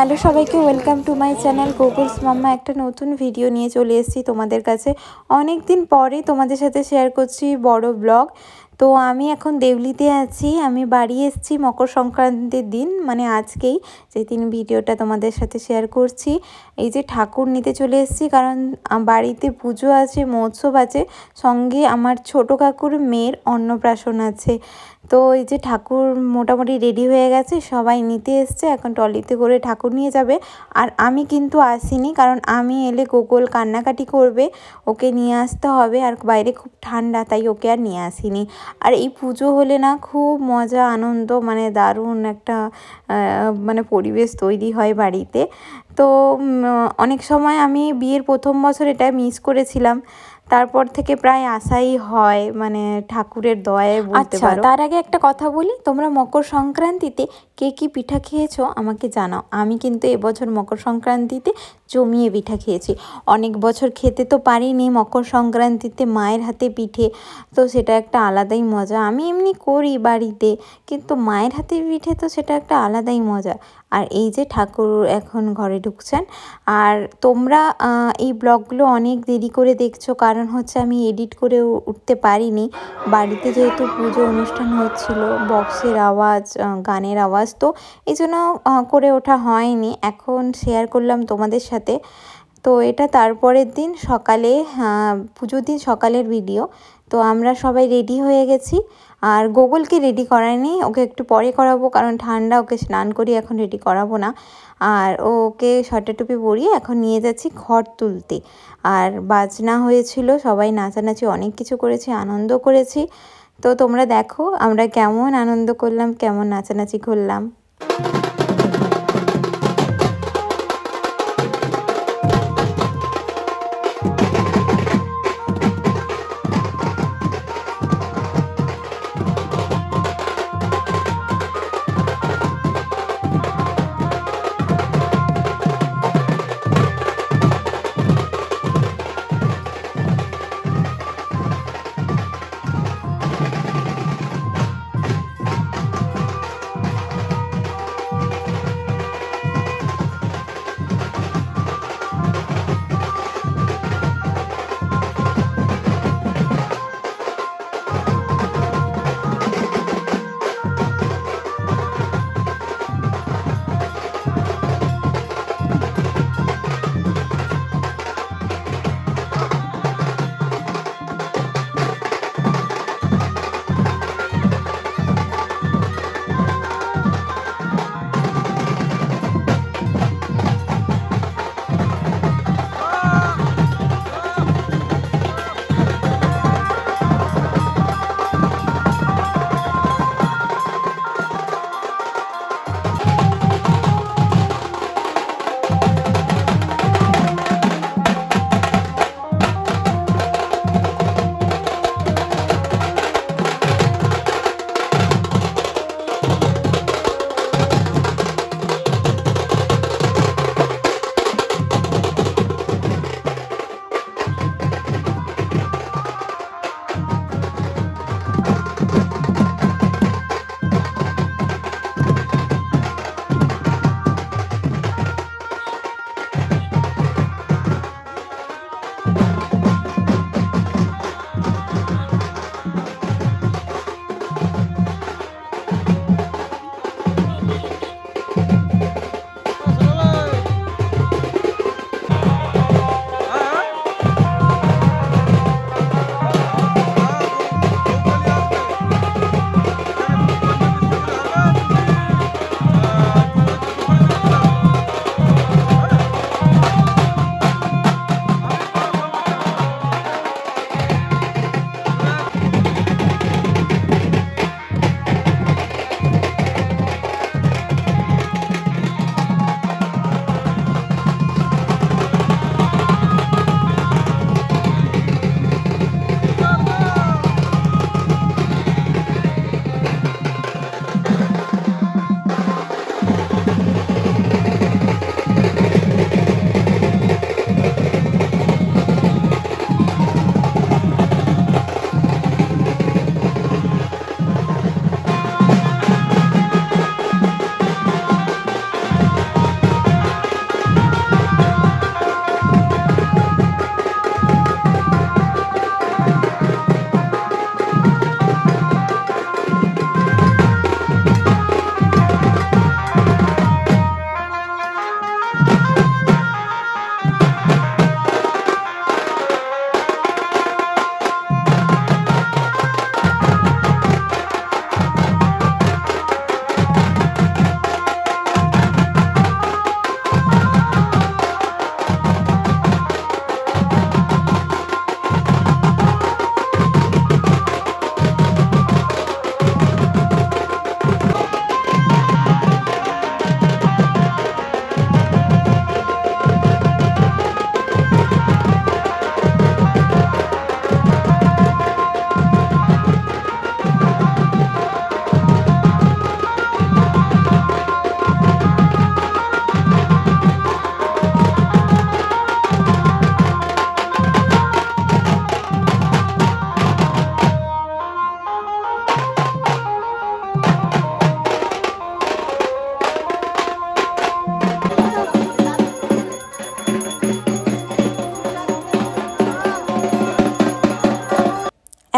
Hello সবাইকে, welcome to my channel Google's Mamma. একটা নতুন ভিডিও নিয়ে চলে এসেছি তোমাদের কাছে। অনেক দিন পরে তোমাদের সাথে শেয়ার করছি বড় ব্লগ। তো আমি এখন দেউলিতে আছি। আমি বাড়ি এসেছি মকর সংক্রান্তির দিন, মানে আজকেই, যেদিন ভিডিওটা তোমাদের সাথে শেয়ার করছি। এই যে ঠাকুর নিতে চলে এসেছি, কারণ বাড়িতে পুজো আছে, মহোৎসব আছে, সঙ্গে আমার ছোট কাকুর মেয়ের অন্নপ্রাশন আছে। তো এই যে ঠাকুর মোটামুটি রেডি হয়ে গেছে, সবাই নিতে এসছে, এখন ট্রলিতে করে ঠাকুর নিয়ে যাবে। আর আমি কিন্তু আসিনি, কারণ আমি এলে গোকুল কান্নাকাটি করবে, ওকে নিয়ে আসতে হবে। আর বাইরে খুব ঠান্ডা, তাই ওকে আর নিয়ে আসিনি। আর এই পুজো হলে না খুব মজা আনন্দ, মানে দারুণ একটা মানে পরিবেশ তৈরি হয় বাড়িতে। তো অনেক সময় আমি বিয়ের প্রথম বছর এটা মিস করেছিলাম, তারপর থেকে প্রায় আসাই হয়, মানে ঠাকুরের দয়ায় বলতে পারো। তার আগে একটা কথা বলি, তোমরা মকর সংক্রান্তিতে কে কী পিঠা খেয়েছো আমাকে জানাও। আমি কিন্তু এবছর মকর সংক্রান্তিতে জমিয়ে পিঠা খেয়েছি। অনেক বছর খেতে তো পারিনি মকর সংক্রান্তিতে মায়ের হাতে পিঠে, তো সেটা একটা আলাদাই মজা। আমি এমনি করি বাড়িতে, কিন্তু মায়ের হাতে পিঠে তো সেটা একটা আলাদাই মজা। আর এই যে ঠাকুর এখন ঘরে ঢুকছেন। আর তোমরা এই ব্লগগুলো অনেক দেরি করে দেখছো, কারণ হচ্ছে আমি এডিট করে উঠতে পারিনি। বাড়িতে যেহেতু পুজো অনুষ্ঠান হচ্ছিল, বক্সের আওয়াজ, গানের আওয়াজ, তো এই জন্য করে ওঠা হয়নি। এখন শেয়ার করলাম তোমাদের সাথে। তো এটা তারপরের দিন সকালে, পুজোর দিন সকালের ভিডিও। তো আমরা সবাই রেডি হয়ে গেছি। আর গোকুলকে রেডি করাইনি, ওকে একটু পরে করাবো, কারণ ঠান্ডা, ওকে স্নান করিয়ে এখন রেডি করাবো না। আর ওকে সোয়েটার টুপি পরিয়ে এখন নিয়ে যাচ্ছি ঘর তুলতে। আর বাজনা হয়েছিল, সবাই নাচানাচি অনেক কিছু করেছি, আনন্দ করেছি। তো তোমরা দেখো আমরা কেমন আনন্দ করলাম, কেমন নাচানাচি করলাম।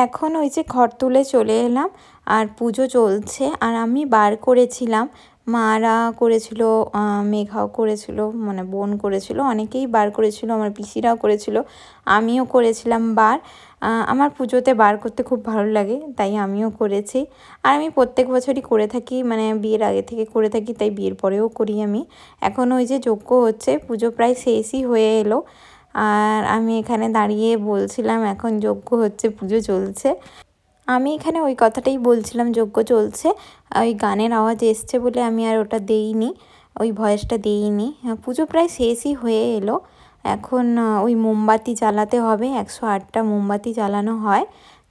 এখন ওই যে ঘর তুলে চলে এলাম, আর পুজো চলছে। আর আমি বার করেছিলাম, মারা করেছিল, মেঘাও করেছিল, মানে বোন করেছিল, অনেকেই বার করেছিল, আমার পিসিরাও করেছিল, আমিও করেছিলাম বার। আমার পুজোতে বার করতে খুব ভালো লাগে, তাই আমিও করেছি। আর আমি প্রত্যেক বছরই করে থাকি, মানে বিয়ের আগে থেকে করে থাকি, তাই বিয়ের পরেও করি আমি। এখন ওই যে যজ্ঞ হচ্ছে, পুজো প্রায় শেষই হয়ে এলো। আর আমি এখানে দাঁড়িয়ে বলছিলাম এখন যজ্ঞ হচ্ছে, পুজো চলছে। আমি এখানে ওই কথাটাই বলছিলাম, যজ্ঞ চলছে, ওই গানের আওয়াজ এসছে বলে আমি আর ওটা দেইনি, ওই ভয়েসটা দেইনি। পুজো প্রায় শেষই হয়ে এলো। এখন ওই মোমবাতি জ্বালাতে হবে, 108টা মোমবাতি জ্বালানো হয়,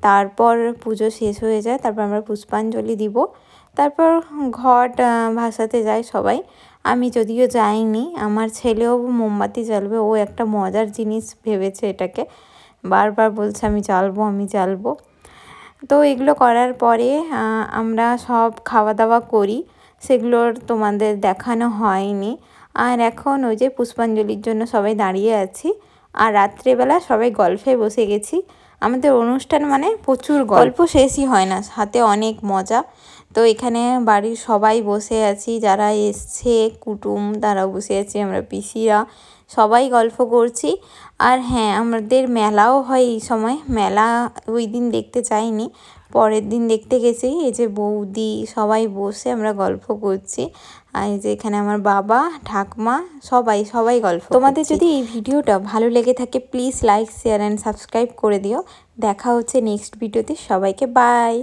তারপর পুজো শেষ হয়ে যায়, তারপর আমরা পুষ্পাঞ্জলি দিব, তারপর ঘট ভাসাতে যায় সবাই। আমি যদিও যাইনি, আমার ছেলেও মোমবাতি জ্বালবে, ও একটা মজার জিনিস ভেবেছে এটাকে, বারবার বলছে আমি জ্বালবো আমি জ্বালবো। তো এগুলো করার পরে আমরা সব খাওয়া দাওয়া করি, সেগুলোর তোমাদের দেখানো হয়নি। আর এখন ওই যে পুষ্পাঞ্জলির জন্য সবাই দাঁড়িয়ে আছি, আর রাত্রেবেলা সবাই গল্পে বসে গেছি। আমাদের অনুষ্ঠান মানে প্রচুর গল্প, শেষই হয় না, হাতে অনেক মজা। তো এখানে বাড়ির সবাই বসে আছি, যারা এসছে কুটুম তারাও বসে আছি, আমরা পিসিরা সবাই গল্প করছি। আর হ্যাঁ, আমাদের মেলাও হয় এই সময়, মেলা ওই দিন দেখতে চাইনি, পরের দিন দেখতে গেছি। এই যে বৌদি সবাই বসে আমরা গল্প করছি, আর এই যে এখানে আমার বাবা ঠাকুমা সবাই গল্প। তোমাদের যদি এই ভিডিওটা ভালো লেগে থাকে please like share and subscribe করে দিও। দেখা হচ্ছে নেক্সট ভিডিওতে, সবাইকে বাই।